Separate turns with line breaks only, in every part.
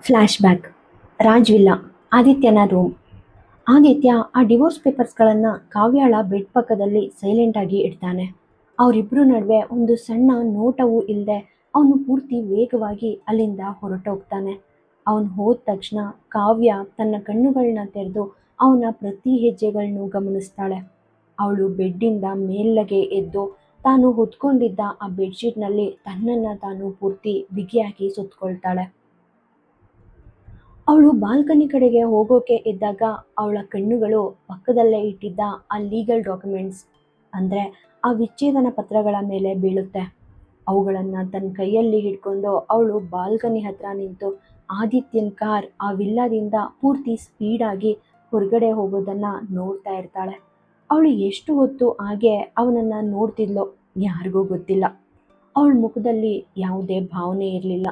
Flash back. Raj villa. ಆದಿತ್ಯನ room. ಆದಿತ್ಯ ಆ ಡಿವೋರ್ಸ್ ಪೇಪರ್ಸ್ಗಳನ್ನು ಕಾವ್ಯಾಳ ಬೆಡ್ ಪಕ್ಕದಲ್ಲಿ ಸೈಲೆಂಟ್ ಆಗಿ ಇಡ್ತಾನೆ. ಅವರಿಬ್ಬರ ನಡುವೆ ಒಂದು ಸಣ್ಣ ನೋಟವೂ ಇಲ್ಲದೆ ಅವನು ಪೂರ್ತಿ ವೇಗವಾಗಿ ಅಲ್ಲಿಂದ ಹೊರಟೋಗ್ತಾನೆ. ಅವನು ಹೋದ ತಕ್ಷಣ ಕಾವ್ಯ ತನ್ನ ಕಣ್ಣುಗಳನ್ನ ತೆರೆದು ಅವನ ಪ್ರತಿ ಹೆಜ್ಜೆಗಳನ್ನು ಗಮನಿಸ್ತಾಳೆ. ಅವಳು ಬೆಡ್ಡಿಂದ ಮೇಲ್ಲಗೆ ಎದ್ದು ತಾನು ಹೊತ್ಕೊಂಡಿದ್ದ ಆ ಬೆಡ್ಶೀಟ್ನಲ್ಲಿ ತನ್ನನ್ನು ತಾನು ಪೂರ್ತಿ ಬಿಗಿಯಾಗಿ ಸುತ್ತಕೊಳ್ತಾಳೆ. ಅವಳು ಬಾಲ್ಕನಿ ಕಡೆಗೆ ಹೋಗೋಕೆ ಎದ್ದಾಗ ಅವಳ ಕಣ್ಣುಗಳು ಪಕ್ಕದಲ್ಲೇ ಇಟ್ಟಿದ್ದ ಆ ಲೀಗಲ್ ಡಾಕ್ಯುಮೆಂಟ್ಸ್ ಅಂದರೆ ಆ ವಿಚ್ಛೇದನ ಪತ್ರಗಳ ಮೇಲೆ ಬೀಳುತ್ತೆ. ಅವುಗಳನ್ನು ತನ್ನ ಕೈಯಲ್ಲಿ ಹಿಡ್ಕೊಂಡು ಅವಳು ಬಾಲ್ಕನಿ ಹತ್ರ ನಿಂತು ಆದಿತ್ಯನ ಕಾರ್ ಆ ವಿಲ್ಲಾದಿಂದ ಪೂರ್ತಿ ಸ್ಪೀಡಾಗಿ ಹೊರಗಡೆ ಹೋಗೋದನ್ನು ನೋಡ್ತಾ ಇರ್ತಾಳೆ. ಅವಳು ಎಷ್ಟು ಹೊತ್ತು ಹಾಗೆ ಅವನನ್ನು ನೋಡ್ತಿದ್ಲೋ ಯಾರಿಗೂ ಗೊತ್ತಿಲ್ಲ. ಅವಳ ಮುಖದಲ್ಲಿ ಯಾವುದೇ ಭಾವನೆ ಇರಲಿಲ್ಲ.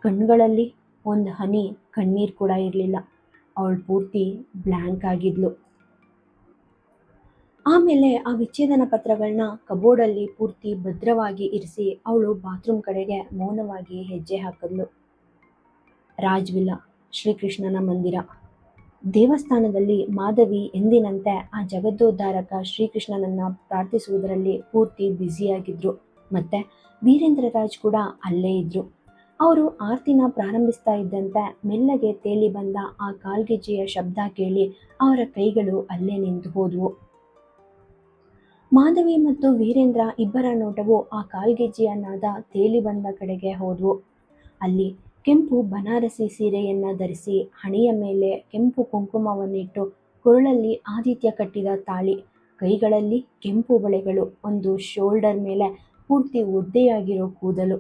ಕಣ್ಣುಗಳಲ್ಲಿ ಒಂದು ಹನಿ ಕಣ್ಣೀರು ಕೂಡ ಇರಲಿಲ್ಲ. ಅವಳು ಪೂರ್ತಿ ಬ್ಲ್ಯಾಂಕ್ ಆಗಿದ್ಲು. ಆಮೇಲೆ ಆ ವಿಚ್ಛೇದನ ಪತ್ರಗಳನ್ನ ಕಬೋರ್ಡಲ್ಲಿ ಪೂರ್ತಿ ಭದ್ರವಾಗಿ ಇರಿಸಿ ಅವಳು ಬಾತ್ರೂಮ್ ಕಡೆಗೆ ಮೌನವಾಗಿ ಹೆಜ್ಜೆ ಹಾಕಿದ್ಲು. ರಾಜ್ ವಿಲ್ಲಾ, ಶ್ರೀಕೃಷ್ಣನ ಮಂದಿರ. ದೇವಸ್ಥಾನದಲ್ಲಿ ಮಾಧವಿ ಎಂದಿನಂತೆ ಆ ಜಗದ್ದೋದ್ಧಾರಕ ಶ್ರೀಕೃಷ್ಣನನ್ನು ಪ್ರಾರ್ಥಿಸುವುದರಲ್ಲಿ ಪೂರ್ತಿ ಬ್ಯುಸಿಯಾಗಿದ್ದರು. ಮತ್ತು ವೀರೇಂದ್ರ ರಾಜ್ ಕೂಡ ಅಲ್ಲೇ ಇದ್ದರು. ಅವರು ಆರತಿನ ಪ್ರಾರಂಭಿಸ್ತಾ ಇದ್ದಂತೆ ಮೆಲ್ಲಗೆ ತೇಲಿ ಬಂದ ಆ ಕಾಲ್ಗೆಜ್ಜೆಯ ಶಬ್ದ ಕೇಳಿ ಅವರ ಕೈಗಳು ಅಲ್ಲೇ ನಿಂತು ಹೋದವು. ಮಾಧವಿ ಮತ್ತು ವೀರೇಂದ್ರ ಇಬ್ಬರ ನೋಟವು ಆ ಕಾಲ್ಗೆಜ್ಜೆಯ ನಾದ ತೇಲಿ ಬಂದ ಕಡೆಗೆ ಹೋದವು. ಅಲ್ಲಿ ಕೆಂಪು ಬನಾರಸಿ ಸೀರೆಯನ್ನು ಧರಿಸಿ ಹಣೆಯ ಮೇಲೆ ಕೆಂಪು ಕುಂಕುಮವನ್ನಿಟ್ಟು ಕೊರಳಲ್ಲಿ ಆದಿತ್ಯ ಕಟ್ಟಿದ ತಾಳಿ, ಕೈಗಳಲ್ಲಿ ಕೆಂಪು ಬಳೆಗಳು, ಒಂದು ಶೋಲ್ಡರ್ ಮೇಲೆ ಪೂರ್ತಿ ಒದ್ದೆಯಾಗಿರೋ ಕೂದಲು,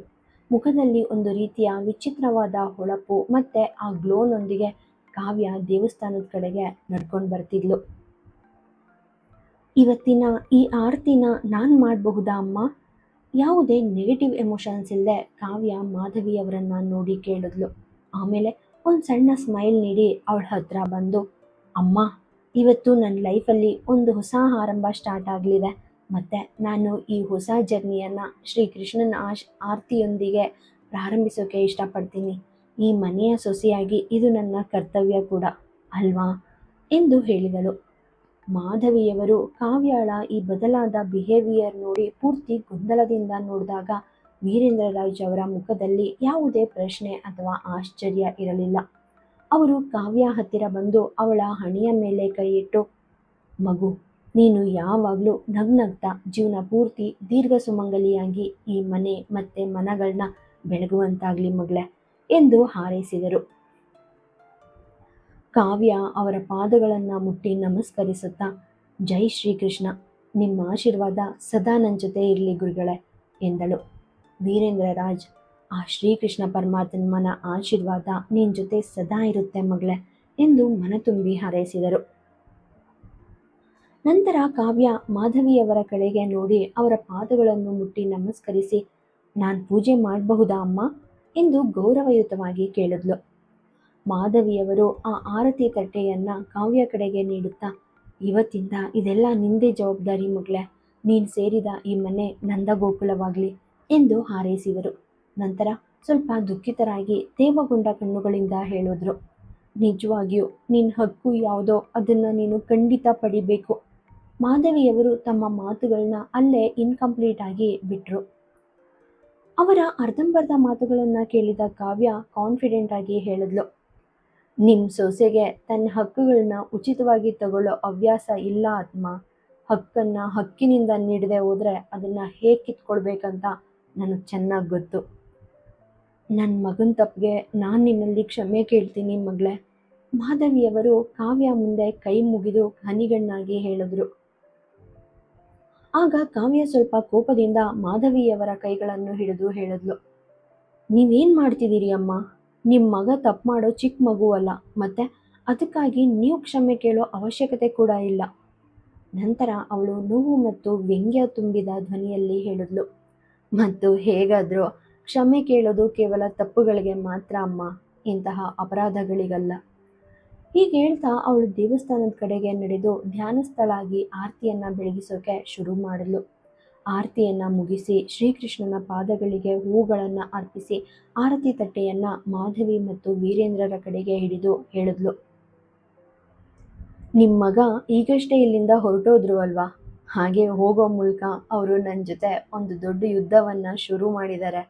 ಮುಖದಲ್ಲಿ ಒಂದು ರೀತಿಯ ವಿಚಿತ್ರವಾದ ಹೊಳಪು ಮತ್ತು ಆ ಗ್ಲೋನೊಂದಿಗೆ ಕಾವ್ಯ ದೇವಸ್ಥಾನದ ಕಡೆಗೆ ನಡ್ಕೊಂಡು ಬರ್ತಿದ್ಲು. ಇವತ್ತಿನ ಈ ಆರತಿನ ನಾನು ಮಾಡಬಹುದಾ ಅಮ್ಮ? ಯಾವುದೇ ನೆಗೆಟಿವ್ ಎಮೋಷನ್ಸ್ ಇಲ್ಲದೆ ಕಾವ್ಯ ಮಾಧವಿಯವರನ್ನು ನೋಡಿ ಕೇಳಿದ್ಲು. ಆಮೇಲೆ ಒಂದು ಸಣ್ಣ ಸ್ಮೈಲ್ ನೀಡಿ ಅವಳ ಹತ್ರ ಬಂದು, ಅಮ್ಮ, ಇವತ್ತು ನನ್ನ ಲೈಫಲ್ಲಿ ಒಂದು ಹೊಸ ಆರಂಭ ಸ್ಟಾರ್ಟ್ ಆಗಲಿದೆ. ಮತ್ತು ನಾನು ಈ ಹೊಸ ಜರ್ನಿಯನ್ನು ಶ್ರೀಕೃಷ್ಣನ ಆರತಿಯೊಂದಿಗೆ ಪ್ರಾರಂಭಿಸೋಕೆ ಇಷ್ಟಪಡ್ತೀನಿ. ಈ ಮನೆಯ ಸೊಸೆಯಾಗಿ ಇದು ನನ್ನ ಕರ್ತವ್ಯ ಕೂಡ ಅಲ್ವಾ ಎಂದು ಹೇಳಿದಳು. ಮಾಧವಿಯವರು ಕಾವ್ಯಾಳ ಈ ಬದಲಾದ ಬಿಹೇವಿಯರ್ ನೋಡಿ ಪೂರ್ತಿ ಗೊಂದಲದಿಂದ ನೋಡಿದಾಗ ವೀರೇಂದ್ರ ರಾಜ್ ಅವರ ಮುಖದಲ್ಲಿ ಯಾವುದೇ ಪ್ರಶ್ನೆ ಅಥವಾ ಆಶ್ಚರ್ಯ ಇರಲಿಲ್ಲ. ಅವರು ಕಾವ್ಯ ಹತ್ತಿರ ಬಂದು ಅವಳ ಹಣೆಯ ಮೇಲೆ ಕೈಯಿಟ್ಟು, ಮಗು, ನೀನು ಯಾವಾಗಲೂ ನಗ್ನಗ್ತಾ ಜೀವನ ಪೂರ್ತಿ ದೀರ್ಘ ಸುಮಂಗಲಿಯಾಗಿ ಈ ಮನೆ ಮತ್ತು ಮನಗಳನ್ನ ಬೆಳಗುವಂತಾಗಲಿ ಮಗಳೇ ಎಂದು ಹಾರೈಸಿದರು. ಕಾವ್ಯ ಅವರ ಪಾದಗಳನ್ನು ಮುಟ್ಟಿ ನಮಸ್ಕರಿಸುತ್ತಾ, ಜೈ ಶ್ರೀಕೃಷ್ಣ, ನಿಮ್ಮ ಆಶೀರ್ವಾದ ಸದಾ ನನ್ನ ಜೊತೆ ಇರಲಿ ಗುರುಗಳೇ ಎಂದಳು. ವೀರೇಂದ್ರ ರಾಜ್, ಆ ಶ್ರೀಕೃಷ್ಣ ಪರಮಾತ್ಮನ ಆಶೀರ್ವಾದ ನಿನ್ನ ಜೊತೆ ಸದಾ ಇರುತ್ತೆ ಮಗಳೇ ಎಂದು ಮನತುಂಬಿ ಹಾರೈಸಿದರು. ನಂತರ ಕಾವ್ಯ ಮಾಧವಿಯವರ ಕಡೆಗೆ ನೋಡಿ ಅವರ ಪಾದಗಳನ್ನು ಮುಟ್ಟಿ ನಮಸ್ಕರಿಸಿ, ನಾನು ಪೂಜೆ ಮಾಡಬಹುದಾ ಅಮ್ಮ ಎಂದು ಗೌರವಯುತವಾಗಿ ಕೇಳಿದ್ಲು. ಮಾಧವಿಯವರು ಆ ಆರತಿ ತಟ್ಟೆಯನ್ನು ಕಾವ್ಯ ಕಡೆಗೆ ನೀಡುತ್ತಾ, ಇವತ್ತಿಂದ ಇದೆಲ್ಲ ನಿಂದೇ ಜವಾಬ್ದಾರಿ ಮಗಳೇ, ನೀನು ಸೇರಿದ ಈ ಮನೆ ನಂದ ಗೋಕುಲವಾಗಲಿ ಎಂದು ಹಾರೈಸಿದರು. ನಂತರ ಸ್ವಲ್ಪ ದುಃಖಿತರಾಗಿ ತೇವಗೊಂಡ ಕಣ್ಣುಗಳಿಂದ ಹೇಳಿದ್ರು, ನಿಜವಾಗಿಯೂ ನಿನ್ನ ಹಕ್ಕು ಯಾವುದೋ ಅದನ್ನು ನೀನು ಖಂಡಿತ ಪಡಿಬೇಕು. ಮಾಧವಿಯವರು ತಮ್ಮ ಮಾತುಗಳನ್ನ ಅಲ್ಲೇ ಇನ್ಕಂಪ್ಲೀಟ್ ಆಗಿ ಬಿಟ್ಟರು. ಅವರ ಅರ್ಧಂಬರ್ಧ ಮಾತುಗಳನ್ನು ಕೇಳಿದ ಕಾವ್ಯ ಕಾನ್ಫಿಡೆಂಟ್ ಆಗಿ ಹೇಳಿದ್ಲು, ನಿಮ್ಮ ಸೊಸೆಗೆ ತನ್ನ ಹಕ್ಕುಗಳನ್ನ ಉಚಿತವಾಗಿ ತಗೊಳ್ಳೋ ಹವ್ಯಾಸ ಇಲ್ಲ ಆತ್ಮ. ಹಕ್ಕನ್ನು ಹಕ್ಕಿನಿಂದ ನೀಡದೆ ಹೋದರೆ ಅದನ್ನು ಹೇಗೆ ಕಿತ್ಕೊಳ್ಬೇಕಂತ ನನಗೆ ಚೆನ್ನಾಗಿ ಗೊತ್ತು. ನನ್ನ ಮಗನ ತಪ್ಪಿಗೆ ನಾನು ನಿನ್ನಲ್ಲಿ ಕ್ಷಮೆ ಕೇಳ್ತೀನಿ ಮಗಳೇ. ಮಾಧವಿಯವರು ಕಾವ್ಯ ಮುಂದೆ ಕೈ ಮುಗಿದು ಹನಿಗಣ್ಣಾಗಿ ಹೇಳಿದ್ರು. ಆಗ ಕಾವ್ಯ ಸ್ವಲ್ಪ ಕೋಪದಿಂದ ಮಾಧವಿಯವರ ಕೈಗಳನ್ನು ಹಿಡಿದು ಹೇಳಿದ್ಲು, ನೀವೇನು ಮಾಡ್ತಿದ್ದೀರಿ ಅಮ್ಮ? ನಿಮ್ಮ ಮಗ ತಪ್ಪು ಮಾಡೋ ಚಿಕ್ಕ ಮಗು ಅಲ್ಲ, ಮತ್ತು ಅದಕ್ಕಾಗಿ ನೀವು ಕ್ಷಮೆ ಕೇಳೋ ಅವಶ್ಯಕತೆ ಕೂಡ ಇಲ್ಲ. ನಂತರ ಅವಳು ನೋವು ಮತ್ತು ವ್ಯಂಗ್ಯ ತುಂಬಿದ ಧ್ವನಿಯಲ್ಲಿ ಹೇಳಿದ್ಲು, ಮತ್ತು ಹೇಗಾದರೂ ಕ್ಷಮೆ ಕೇಳೋದು ಕೇವಲ ತಪ್ಪುಗಳಿಗೆ ಮಾತ್ರ ಅಮ್ಮ, ಇಂತಹ ಅಪರಾಧಗಳಿಗಲ್ಲ. ಹೀಗೆ ಹೇಳ್ತಾ ಅವಳು ದೇವಸ್ಥಾನದ ಕಡೆಗೆ ನಡೆದು ಧ್ಯಾನಸ್ಥಳಾಗಿ ಆರತಿಯನ್ನು ಬೆಳಗಿಸೋಕೆ ಶುರು ಮಾಡಿದ್ಲು. ಆರತಿಯನ್ನು ಮುಗಿಸಿ ಶ್ರೀಕೃಷ್ಣನ ಪಾದಗಳಿಗೆ ಹೂಗಳನ್ನು ಅರ್ಪಿಸಿ ಆರತಿ ತಟ್ಟೆಯನ್ನು ಮಾಧವಿ ಮತ್ತು ವೀರೇಂದ್ರರ ಕಡೆಗೆ ಹಿಡಿದು ಹೇಳಿದ್ಲು, ನಿಮ್ಮ ಮಗ ಈಗಷ್ಟೇ ಇಲ್ಲಿಂದ ಹೊರಟೋದ್ರು ಅಲ್ವಾ? ಹಾಗೆ ಹೋಗೋ ಮೂಲಕ ಅವರು ನನ್ನ ಜೊತೆ ಒಂದು ದೊಡ್ಡ ಯುದ್ಧವನ್ನು ಶುರು ಮಾಡಿದ್ದಾರೆ.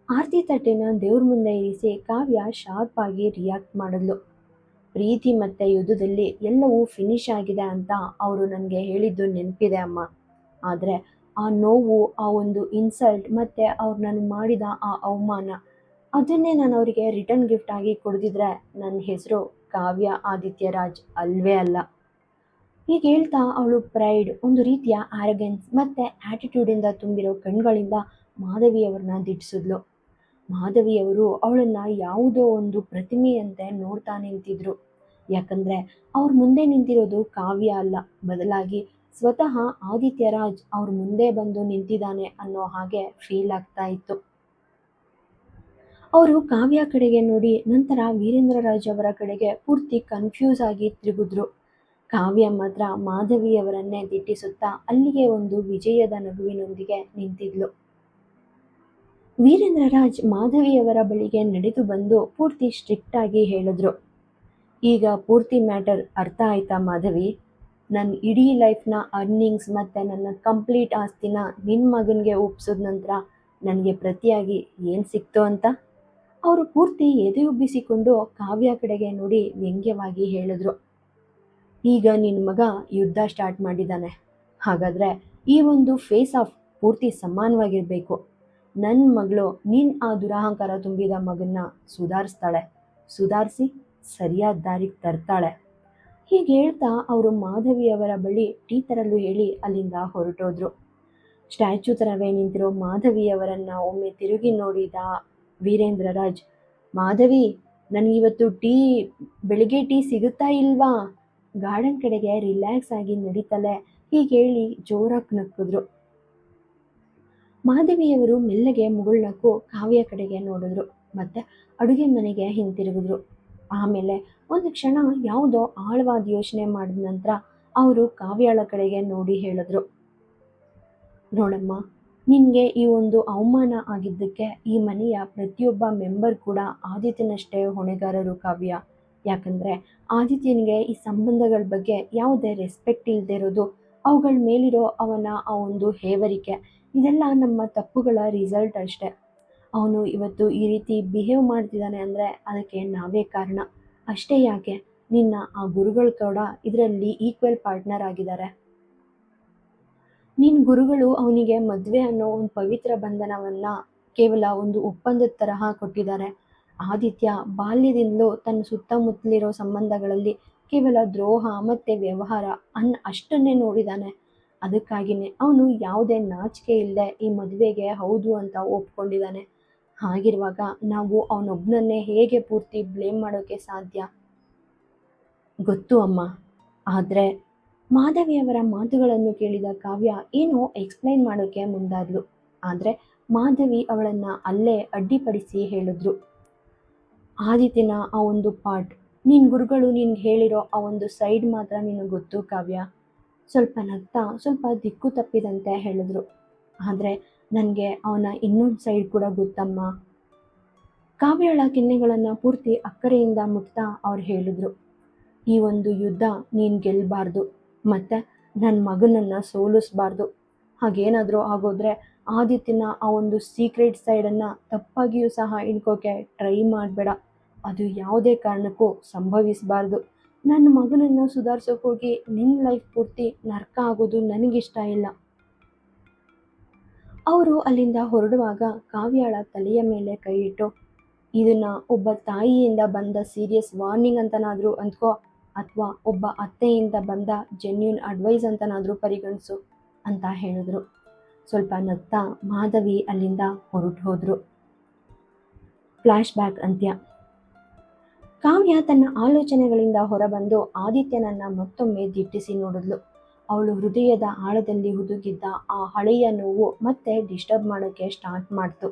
ಆರತಿ ತಟ್ಟೆನ ದೇವ್ರ ಮುಂದೆ ಇರಿಸಿ ಕಾವ್ಯ ಶಾರ್ಪ್ ಆಗಿ ರಿಯಾಕ್ಟ್ ಮಾಡಿದ್ಲು. ಪ್ರೀತಿ ಮತ್ತು ಯುದ್ಧದಲ್ಲಿ ಎಲ್ಲವೂ ಫಿನಿಶ್ ಆಗಿದೆ ಅಂತ ಅವರು ನನಗೆ ಹೇಳಿದ್ದು ನೆನಪಿದೆ ಅಮ್ಮ. ಆದರೆ ಆ ನೋವು, ಆ ಒಂದು ಇನ್ಸಲ್ಟ್ ಮತ್ತು ಅವ್ರು ನನಗೆ ಮಾಡಿದ ಆ ಅವಮಾನ, ಅದನ್ನೇ ನಾನು ಅವರಿಗೆ ರಿಟರ್ನ್ ಗಿಫ್ಟ್ ಆಗಿ ಕೊಡ್ದಿದ್ರೆ ನನ್ನ ಹೆಸರು ಕಾವ್ಯ ಆದಿತ್ಯರಾಜ್ ಅಲ್ವೇ ಅಲ್ಲ. ಹೀಗೆ ಹೇಳ್ತಾ ಅವಳು ಪ್ರೈಡ್, ಒಂದು ರೀತಿಯ ಆರಗೆನ್ಸ್ ಮತ್ತು ಆ್ಯಟಿಟ್ಯೂಡಿಂದ ತುಂಬಿರೋ ಕಣ್ಗಳಿಂದ ಮಾಧವಿಯವ್ರನ್ನ ದಿಟ್ಟಿಸಿದ್ಲು. ಮಾಧವಿಯವರು ಅವಳನ್ನು ಯಾವುದೋ ಒಂದು ಪ್ರತಿಮೆಯಂತೆ ನೋಡ್ತಾ ನಿಂತಿದ್ರು. ಯಾಕಂದರೆ ಅವ್ರ ಮುಂದೆ ನಿಂತಿರೋದು ಕಾವ್ಯ ಅಲ್ಲ, ಬದಲಾಗಿ ಸ್ವತಃ ಆದಿತ್ಯರಾಜ್ ಅವ್ರ ಮುಂದೆ ಬಂದು ನಿಂತಿದ್ದಾನೆ ಅನ್ನೋ ಹಾಗೆ ಫೀಲ್ ಆಗ್ತಾ ಇತ್ತು. ಅವರು ಕಾವ್ಯ ಕಡೆಗೆ ನೋಡಿ ನಂತರ ವೀರೇಂದ್ರರಾಜ್ ಅವರ ಕಡೆಗೆ ಪೂರ್ತಿ ಕನ್ಫ್ಯೂಸ್ ಆಗಿ ತಿರುಗಿದ್ರು. ಕಾವ್ಯ ಮಾತ್ರ ಮಾಧವಿಯವರನ್ನೇ ದಿಟ್ಟಿಸುತ್ತಾ ಅಲ್ಲಿಗೆ ಒಂದು ವಿಜಯದ ನಗುವಿನೊಂದಿಗೆ ನಿಂತಿದ್ಲು. ವೀರೇಂದ್ರರಾಜ್ ಮಾಧವಿಯವರ ಬಳಿಗೆ ನಡೆದು ಬಂದು ಪೂರ್ತಿ ಸ್ಟ್ರಿಕ್ಟ್ ಆಗಿ ಹೇಳಿದ್ರು, ಈಗ ಪೂರ್ತಿ ಮ್ಯಾಟರ್ ಅರ್ಥ ಆಯ್ತಾ ಮಾಧವಿ? ನನ್ನ ಇಡೀ ಲೈಫ್ನ ಅರ್ನಿಂಗ್ಸ್ ಮತ್ತು ನನ್ನ ಕಂಪ್ಲೀಟ್ ಆಸ್ತಿನ ನಿನ್ನ ಮಗನಿಗೆ ಒಪ್ಪಿಸಿದ ನಂತರ ನನಗೆ ಪ್ರತಿಯಾಗಿ ಏನು ಸಿಕ್ತು ಅಂತ? ಅವರು ಪೂರ್ತಿ ಎದೆ ಉಬ್ಬಿಸಿಕೊಂಡು ಕಾವ್ಯ ಕಡೆಗೆ ನೋಡಿ ವ್ಯಂಗ್ಯವಾಗಿ ಹೇಳಿದ್ರು, ಈಗ ನಿನ್ನ ಮಗ ಯುದ್ಧ ಸ್ಟಾರ್ಟ್ ಮಾಡಿದ್ದಾನೆ. ಹಾಗಾದರೆ ಈ ಒಂದು ಫೇಸ್ ಆಫ್ ಪೂರ್ತಿ ಸಮಾನವಾಗಿರಬೇಕು. ನನ್ನ ಮಗಳು ನೀನು ಆ ದುರಹಂಕಾರ ತುಂಬಿದ ಮಗನ್ನ ಸುಧಾರಿಸಿ ಸರಿಯಾದ ದಾರಿಗೆ ತರ್ತಾಳೆ. ಹೀಗೆ ಹೇಳ್ತಾ ಅವರು ಮಾಧವಿಯವರ ಬಳಿ ಟೀ ತರಲು ಹೇಳಿ ಅಲ್ಲಿಂದ ಹೊರಟೋದ್ರು. ಸ್ಟ್ಯಾಚ್ಯೂ ಥರವೇ ನಿಂತಿರೋ ಮಾಧವಿಯವರನ್ನು ಒಮ್ಮೆ ತಿರುಗಿ ನೋಡಿದ ವೀರೇಂದ್ರರಾಜ್, ಮಾಧವಿ, ನನಗಿವತ್ತು ಬೆಳಿಗ್ಗೆ ಟೀ ಸಿಗುತ್ತಾ ಇಲ್ವಾ? ಗಾರ್ಡನ್ ಕಡೆಗೆ ರಿಲ್ಯಾಕ್ಸ್ ಆಗಿ ನಡೀತಲೆ ಹೀಗೆ ಹೇಳಿ ಜೋರಾಗಿ ನಕ್ಕಿದ್ರು. ಮಾಧವಿಯವರು ಮೆಲ್ಲಗೆ ಮುಗುಳ್ನಕ್ಕು ಕಾವ್ಯ ಕಡೆಗೆ ನೋಡಿದ್ರು ಮತ್ತು ಅಡುಗೆ ಮನೆಗೆ ಹಿಂತಿರುಗಿದ್ರು. ಆಮೇಲೆ ಒಂದು ಕ್ಷಣ ಯಾವುದೋ ಆಳವಾದ ಯೋಚನೆ ಮಾಡಿದ ನಂತರ ಅವರು ಕಾವ್ಯಳ ಕಡೆಗೆ ನೋಡಿ ಹೇಳಿದ್ರು, ನೋಡಮ್ಮ, ನಿನಗೆ ಈ ಒಂದು ಅವಮಾನ ಆಗಿದ್ದಕ್ಕೆ ಈ ಮನೆಯ ಪ್ರತಿಯೊಬ್ಬ ಮೆಂಬರ್ ಕೂಡ ಆದಿತ್ಯನಷ್ಟೇ ಹೊಣೆಗಾರರು ಕಾವ್ಯ. ಯಾಕಂದರೆ ಆದಿತ್ಯನಿಗೆ ಈ ಸಂಬಂಧಗಳ ಬಗ್ಗೆ ಯಾವುದೇ ರೆಸ್ಪೆಕ್ಟ್ ಇಲ್ಲದೆ ಇರೋದು, ಅವುಗಳ ಮೇಲಿರೋ ಅವನ ಆ ಒಂದು ಹೇವರಿಕೆ, ಇದೆಲ್ಲ ನಮ್ಮ ತಪ್ಪುಗಳ ರಿಸಲ್ಟ್ ಅಷ್ಟೆ. ಅವನು ಇವತ್ತು ಈ ರೀತಿ ಬಿಹೇವ್ ಮಾಡ್ತಿದ್ದಾನೆ ಅಂದರೆ ಅದಕ್ಕೆ ನಾವೇ ಕಾರಣ. ಅಷ್ಟೇ ಯಾಕೆ, ನಿನ್ನ ಆ ಗುರುಗಳು ಕೂಡ ಇದರಲ್ಲಿ ಈಕ್ವಲ್ ಪಾರ್ಟ್ನರ್ ಆಗಿದ್ದಾರೆ. ನಿನ್ನ ಗುರುಗಳು ಅವನಿಗೆ ಮದುವೆ ಅನ್ನೋ ಒಂದು ಪವಿತ್ರ ಬಂಧನವನ್ನು ಕೇವಲ ಒಂದು ಒಪ್ಪಂದದ ತರಹ ಕೊಟ್ಟಿದ್ದಾರೆ. ಆದಿತ್ಯ ಬಾಲ್ಯದಿಂದಲೂ ತನ್ನ ಸುತ್ತಮುತ್ತಲಿರೋ ಸಂಬಂಧಗಳಲ್ಲಿ ಕೇವಲ ದ್ರೋಹ ಮತ್ತು ವ್ಯವಹಾರ ಅಷ್ಟನ್ನೇ ನೋಡಿದ್ದಾನೆ. ಅದಕ್ಕಾಗಿಯೇ ಅವನು ಯಾವುದೇ ನಾಚಿಕೆ ಇಲ್ಲದೆ ಈ ಮದುವೆಗೆ ಹೌದು ಅಂತ ಒಪ್ಕೊಂಡಿದ್ದಾನೆ. ಹಾಗಿರುವಾಗ ನಾವು ಅವನೊಬ್ಬನನ್ನೇ ಹೇಗೆ ಪೂರ್ತಿ ಬ್ಲೇಮ್ ಮಾಡೋಕ್ಕೆ ಸಾಧ್ಯ? ಗೊತ್ತು ಅಮ್ಮ. ಆದರೆ ಮಾಧವಿಯವರ ಮಾತುಗಳನ್ನು ಕೇಳಿದ ಕಾವ್ಯ ಏನೋ ಎಕ್ಸ್ಪ್ಲೈನ್ ಮಾಡೋಕ್ಕೆ ಮುಂದಾದ್ಲು. ಆದರೆ ಮಾಧವಿ ಅವಳನ್ನು ಅಲ್ಲೇ ಅಡ್ಡಿಪಡಿಸಿ ಹೇಳಿದ್ರು, ಆದಿತ್ಯನ ಆ ಒಂದು ಪಾರ್ಟ್, ನಿನ್ನ ಗುರುಗಳು ನಿನ್ಗೆ ಹೇಳಿರೋ ಆ ಒಂದು ಸೈಡ್ ಮಾತ್ರ ನಿನಗೆ ಗೊತ್ತು ಕಾವ್ಯ. ಸ್ವಲ್ಪ ನಗ್ತಾ ಸ್ವಲ್ಪ ದಿಕ್ಕು ತಪ್ಪಿದಂತೆ ಹೇಳಿದ್ರು, ಆದರೆ ನನಗೆ ಅವನ ಇನ್ನೊಂದು ಸೈಡ್ ಕೂಡ ಗೊತ್ತಮ್ಮ. ಕಾವ್ಯಳ ಕೆನ್ನೆಗಳನ್ನು ಪೂರ್ತಿ ಅಕ್ಕರೆಯಿಂದ ಮುಟ್ತಾ ಅವ್ರು ಹೇಳಿದ್ರು, ಈ ಒಂದು ಯುದ್ಧ ನೀನು ಗೆಲ್ಲಬಾರ್ದು ಮತ್ತು ನನ್ನ ಮಗನನ್ನು ಸೋಲಿಸ್ಬಾರ್ದು. ಹಾಗೇನಾದರೂ ಆಗೋದ್ರೆ ಆದಿತ್ಯನ ಆ ಒಂದು ಸೀಕ್ರೆಟ್ ಸೈಡನ್ನು ತಪ್ಪಾಗಿಯೂ ಸಹ ಇಟ್ಕೋಕ್ಕೆ ಟ್ರೈ ಮಾಡಬೇಡ. ಅದು ಯಾವುದೇ ಕಾರಣಕ್ಕೂ ಸಂಭವಿಸಬಾರ್ದು. ನನ್ನ ಮಗನನ್ನು ಸುಧಾರಿಸೋಕೆ ಹೋಗಿ ನಿನ್ನ ಲೈಫ್ ಪೂರ್ತಿ ನರ್ಕ ಆಗೋದು ನನಗಿಷ್ಟ ಇಲ್ಲ. ಅವರು ಅಲ್ಲಿಂದ ಹೊರಡುವಾಗ ಕಾವ್ಯಳ ತಲೆಯ ಮೇಲೆ ಕೈ ಇಟ್ಟು, ಇದನ್ನು ಒಬ್ಬ ತಾಯಿಯಿಂದ ಬಂದ ಸೀರಿಯಸ್ ವಾರ್ನಿಂಗ್ ಅಂತನಾದರೂ ಅಂದ್ಕೋ, ಅಥವಾ ಒಬ್ಬ ಅತ್ತೆಯಿಂದ ಬಂದ ಜೆನ್ಯೂನ್ ಅಡ್ವೈಸ್ ಅಂತನಾದರೂ ಪರಿಗಣಿಸು ಅಂತ ಹೇಳಿದ್ರು. ಸ್ವಲ್ಪ ನಗ್ತಾ ಮಾಧವಿ ಅಲ್ಲಿಂದ ಹೊರಟು ಹೋದರು. ಫ್ಲ್ಯಾಶ್ ಬ್ಯಾಕ್ ಅಂತ್ಯ. ಕಾವ್ಯ ತನ್ನ ಆಲೋಚನೆಗಳಿಂದ ಹೊರಬಂದು ಆದಿತ್ಯನನ್ನು ಮತ್ತೊಮ್ಮೆ ದಿಟ್ಟಿಸಿ ನೋಡಿದ್ಲು. ಅವಳು ಹೃದಯದ ಆಳದಲ್ಲಿ ಹುದುಗಿದ್ದ ಆ ಹಳೆಯ ನೋವು ಮತ್ತೆ ಡಿಸ್ಟರ್ಬ್ ಮಾಡೋಕ್ಕೆ ಸ್ಟಾರ್ಟ್ ಮಾಡ್ತು.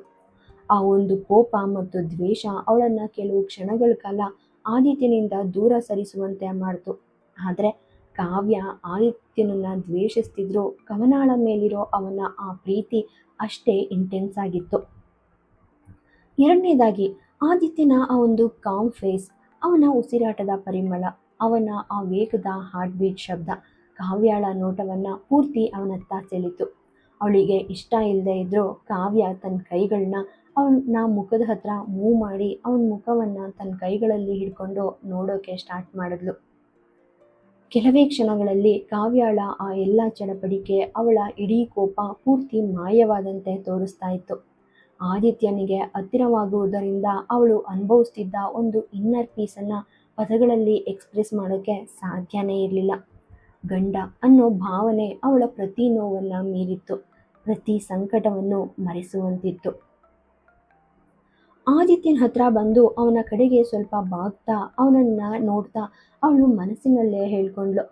ಆ ಒಂದು ಕೋಪ ಮತ್ತು ದ್ವೇಷ ಅವಳನ್ನು ಕೆಲವು ಕ್ಷಣಗಳ ಕಾಲ ಆದಿತ್ಯನಿಂದ ದೂರ ಸರಿಸುವಂತೆ ಮಾಡ್ತು. ಆದರೆ ಕಾವ್ಯ ಆದಿತ್ಯನನ್ನ ದ್ವೇಷಿಸ್ತಿದ್ರು, ಕವನಾಳ ಮೇಲಿರೋ ಅವನ ಆ ಪ್ರೀತಿ ಅಷ್ಟೇ ಇಂಟೆನ್ಸ್ ಆಗಿತ್ತು. ಎರಡನೇದಾಗಿ ಆದಿತ್ಯನ ಆ ಒಂದು ಕಾಮ್ ಫೇಸ್, ಅವನ ಉಸಿರಾಟದ ಪರಿಮಳ, ಅವನ ಆ ವೇಗದ ಹಾರ್ಟ್ ಬೀಟ್ ಶಬ್ದ ಕಾವ್ಯಾಳ ನೋಟವನ್ನು ಪೂರ್ತಿ ಅವನತ್ತ ಸೆಳೀತು. ಅವಳಿಗೆ ಇಷ್ಟ ಇಲ್ಲದೆ ಇದ್ರೂ ಕಾವ್ಯ ತನ್ನ ಕೈಗಳನ್ನ ಅವನ ಮುಖದ ಹತ್ರ ಮೂವ್ ಮಾಡಿ ಅವನ ಮುಖವನ್ನು ತನ್ನ ಕೈಗಳಲ್ಲಿ ಹಿಡ್ಕೊಂಡು ನೋಡೋಕೆ ಸ್ಟಾರ್ಟ್ ಮಾಡಿದ್ಲು. ಕೆಲವೇ ಕ್ಷಣಗಳಲ್ಲಿ ಕಾವ್ಯಾಳ ಆ ಎಲ್ಲ ಚಡಪಡಿಕೆ, ಅವಳ ಇಡೀ ಕೋಪ ಪೂರ್ತಿ ಮಾಯವಾದಂತೆ ತೋರಿಸ್ತಾ ಇತ್ತು. ಆದಿತ್ಯನಿಗೆ ಹತ್ತಿರವಾಗುವುದರಿಂದ ಅವಳು ಅನುಭವಿಸ್ತಿದ್ದ ಒಂದು ಇನ್ನರ್ ಪೀಸನ್ನು ಪದಗಳಲ್ಲಿ ಎಕ್ಸ್ಪ್ರೆಸ್ ಮಾಡೋಕ್ಕೆ ಸಾಧ್ಯನೇ ಇರಲಿಲ್ಲ. ಗಂಡ ಅನ್ನೋ ಭಾವನೆ ಅವಳ ಪ್ರತಿ ನೋವನ್ನು ಮೀರಿತ್ತು, ಪ್ರತಿ ಸಂಕಟವನ್ನು ಮರೆಸುವಂತಿತ್ತು. ಆದಿತ್ಯನ ಹತ್ರ ಬಂದು ಅವನ ಕಡೆಗೆ ಸ್ವಲ್ಪ ಬಾಗ್ತಾ ಅವನನ್ನು ನೋಡ್ತಾ ಅವಳು ಮನಸ್ಸಿನಲ್ಲೇ ಹೇಳ್ಕೊಂಡ್ಳು,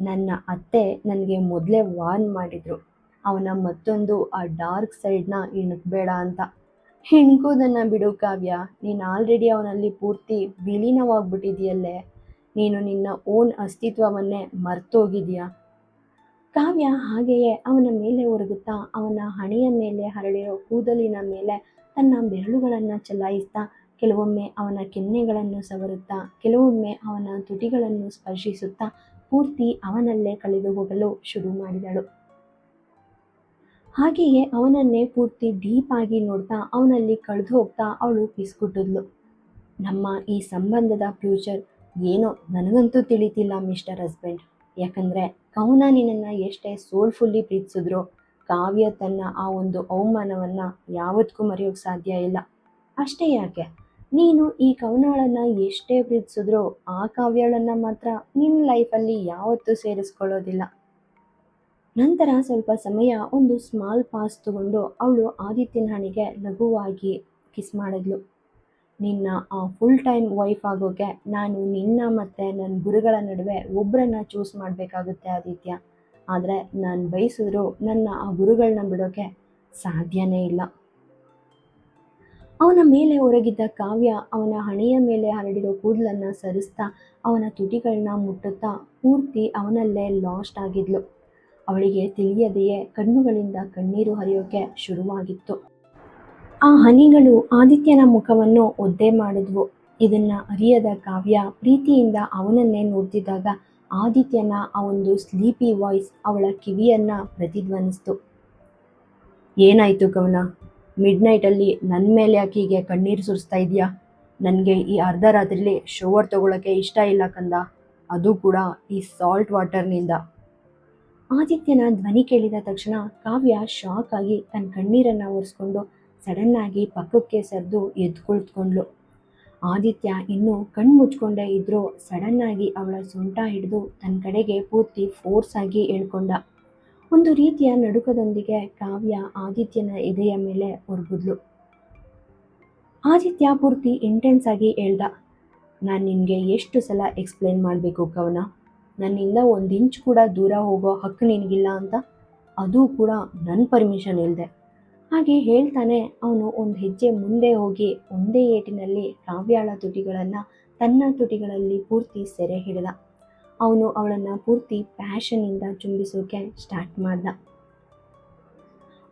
ನನ್ನ ಅತ್ತೆ ನನಗೆ ಮೊದಲೇ ವಾರ್ನ್ ಮಾಡಿದ್ರು, ಅವನ ಮತ್ತೊಂದು ಆ ಡಾರ್ಕ್ ಸೈಡ್ನ ಇಣುಕಬೇಡ ಅಂತ. ಹೆಣ್ಕೋದನ್ನು ಬಿಡು ಕಾವ್ಯ, ನೀನು ಆಲ್ರೆಡಿ ಅವನಲ್ಲಿ ಪೂರ್ತಿ ವಿಲೀನವಾಗ್ಬಿಟ್ಟಿದೆಯಲ್ಲೇ, ನೀನು ನಿನ್ನ ಓನ್ ಅಸ್ತಿತ್ವವನ್ನೇ ಮರ್ತೋಗಿದೆಯಾ. ಕಾವ್ಯ ಹಾಗೆಯೇ ಅವನ ಮೇಲೆ ಒರಗುತ್ತಾ ಅವನ ಹಣೆಯ ಮೇಲೆ ಹರಡಿರೋ ಕೂದಲಿನ ಮೇಲೆ ತನ್ನ ಬೆರಳುಗಳನ್ನು ಚಲಾಯಿಸ್ತಾ ಕೆಲವೊಮ್ಮೆ ಅವನ ಕೆನ್ನೆಗಳನ್ನು ಸವರುತ್ತಾ ಕೆಲವೊಮ್ಮೆ ಅವನ ತುಟಿಗಳನ್ನು ಸ್ಪರ್ಶಿಸುತ್ತಾ ಪೂರ್ತಿ ಅವನಲ್ಲೇ ಕಳೆದು ಹೋಗಲು ಶುರು ಮಾಡಿದಳು. ಹಾಗೆಯೇ ಅವನನ್ನೇ ಪೂರ್ತಿ ಡೀಪ್ ಆಗಿ ನೋಡ್ತಾ ಅವನಲ್ಲಿ ಕಳೆದು ಹೋಗ್ತಾ ಅವಳು ಪಿಸ್ಕುಟ್ಟಿದ್ಲು. ನಮ್ಮ ಈ ಸಂಬಂಧದ ಫ್ಯೂಚರ್ ಏನೋ ನನಗಂತೂ ತಿಳಿತಿಲ್ಲ ಮಿಸ್ಟರ್ ಹಸ್ಬೆಂಡ್. ಯಾಕಂದರೆ ಕವನ ನಿನ್ನನ್ನು ಎಷ್ಟೇ ಸೋಲ್ಫುಲ್ಲಿ ಪ್ರೀತಿಸಿದ್ರು ಕಾವ್ಯ ತನ್ನ ಆ ಒಂದು ಅವಮಾನವನ್ನು ಯಾವತ್ತಿಗೂ ಮರೆಯೋಕ್ಕೆ ಸಾಧ್ಯ ಇಲ್ಲ. ಅಷ್ಟೇ ಯಾಕೆ, ನೀನು ಈ ಕವನಾಳನ್ನು ಎಷ್ಟೇ ಪ್ರೀತಿಸಿದ್ರೂ ಆ ಕಾವ್ಯಾಳನ್ನು ಮಾತ್ರ ನಿನ್ನ ಲೈಫಲ್ಲಿ ಯಾವತ್ತೂ ಸೇರಿಸ್ಕೊಳ್ಳೋದಿಲ್ಲ. ನಂತರ ಸ್ವಲ್ಪ ಸಮಯ ಒಂದು ಸ್ಮಾಲ್ ಪಾಸ್ ತಗೊಂಡು ಅವಳು ಆದಿತ್ಯನ ಹಣೆಗೆ ಲಘುವಾಗಿ ಕಿಸ್ ಮಾಡಿದ್ಲು. ನಿನ್ನ ಆ ಫುಲ್ ಟೈಮ್ ವೈಫ್ ಆಗೋಕ್ಕೆ ನಾನು ನಿನ್ನ ಮತ್ತು ನನ್ನ ಗುರುಗಳ ನಡುವೆ ಒಬ್ಬರನ್ನ ಚೂಸ್ ಮಾಡಬೇಕಾಗುತ್ತೆ ಆದಿತ್ಯ. ಆದರೆ ನಾನು ಬಯಸಿದ್ರು ನನ್ನ ಆ ಗುರುಗಳನ್ನ ಬಿಡೋಕ್ಕೆ ಸಾಧ್ಯನೇ ಇಲ್ಲ. ಅವನ ಮೇಲೆ ಹೊರಗಿದ್ದ ಕಾವ್ಯ ಅವನ ಹಣೆಯ ಮೇಲೆ ಹರಡಿರೋ ಕೂದಲನ್ನು ಸರಿಸ್ತಾ ಅವನ ತುಟಿಗಳನ್ನ ಮುಟ್ಟುತ್ತಾ ಪೂರ್ತಿ ಅವನಲ್ಲೇ ಲಾಸ್ಟ್ ಆಗಿದ್ಲು. ಅವಳಿಗೆ ತಿಳಿಯದೆಯೇ ಕಣ್ಣುಗಳಿಂದ ಕಣ್ಣೀರು ಹರಿಯೋಕೆ ಶುರುವಾಗಿತ್ತು. ಆ ಹನಿಗಳು ಆದಿತ್ಯನ ಮುಖವನ್ನು ಒದ್ದೆ ಮಾಡಿದ್ವು. ಇದನ್ನ ಅರಿಯದ ಕಾವ್ಯ ಪ್ರೀತಿಯಿಂದ ಅವನನ್ನೇ ನೋಡ್ತಿದ್ದಾಗ ಆದಿತ್ಯನ ಆ ಒಂದು ಸ್ಲೀಪಿ ವಾಯ್ಸ್ ಅವಳ ಕಿವಿಯನ್ನ ಪ್ರತಿಧ್ವನಿಸ್ತು. ಏನಾಯ್ತು ಕವನ, ಮಿಡ್ ನೈಟಲ್ಲಿ ನನ್ನ ಮೇಲೆ ಯಾಕೆ ಹೀಗೆ ಕಣ್ಣೀರು ಸುರಿಸ್ತಾ ಇದೆಯಾ? ನನಗೆ ಈ ಅರ್ಧ ರಾತ್ರಿಲಿ ಶೋವರ್ ತಗೊಳ್ಳೋಕ್ಕೆ ಇಷ್ಟ ಇಲ್ಲ ಕಂದ, ಅದು ಕೂಡ ಈ ಸಾಲ್ಟ್ ವಾಟರ್ನಿಂದ. ಆದಿತ್ಯನ ಧ್ವನಿ ಕೇಳಿದ ತಕ್ಷಣ ಕಾವ್ಯ ಶಾಕ್ ಆಗಿ ತನ್ನ ಕಣ್ಣೀರನ್ನು ಒರೆಸ್ಕೊಂಡು ಸಡನ್ನಾಗಿ ಪಕ್ಕಕ್ಕೆ ಸರಿದು ಎದ್ದು ಕುಳಿತುಕೊಂಡ್ಳು. ಆದಿತ್ಯ ಇನ್ನೂ ಕಣ್ಣು ಮುಚ್ಕೊಂಡೇ ಇದ್ರೂ ಸಡನ್ನಾಗಿ ಅವಳ ಸೊಂಟ ಹಿಡಿದು ತನ್ನ ಕಡೆಗೆ ಪೂರ್ತಿ ಫೋರ್ಸ್ ಆಗಿ ಎಳ್ಕೊಂಡ. ಒಂದು ರೀತಿಯ ನಡುಕದೊಂದಿಗೆ ಕಾವ್ಯ ಆದಿತ್ಯನ ಎದೆಯ ಮೇಲೆ ಒರಗಿದ್ಲು. ಆದಿತ್ಯ ಪೂರ್ತಿ ಇಂಟೆನ್ಸ್ ಆಗಿ ಹೇಳ್ದ, ನಾನು ನಿನಗೆ ಎಷ್ಟು ಸಲ ಎಕ್ಸ್ಪ್ಲೇನ್ ಮಾಡಬೇಕು ಕವನ, ನನ್ನಿಂದ ಒಂದು ಇಂಚ್ ಕೂಡ ದೂರ ಹೋಗೋ ಹಕ್ಕು ನಿನಗಿಲ್ಲ ಅಂತ, ಅದು ಕೂಡ ನನ್ನ ಪರ್ಮಿಷನ್ ಇಲ್ಲದೆ. ಹಾಗೆ ಹೇಳ್ತಾನೆ ಅವನು ಒಂದು ಹೆಜ್ಜೆ ಮುಂದೆ ಹೋಗಿ ಒಂದೇ ಏಟಿನಲ್ಲಿ ಕಾವ್ಯಾಳ ತುಟಿಗಳನ್ನು ತನ್ನ ತುಟಿಗಳಲ್ಲಿ ಪೂರ್ತಿ ಸೆರೆ ಹಿಡಿದ. ಅವನು ಅವಳನ್ನು ಪೂರ್ತಿ ಪ್ಯಾಷನ್ನಿಂದ ಚುಂಬಿಸೋಕೆ ಸ್ಟಾರ್ಟ್ ಮಾಡ್ದ.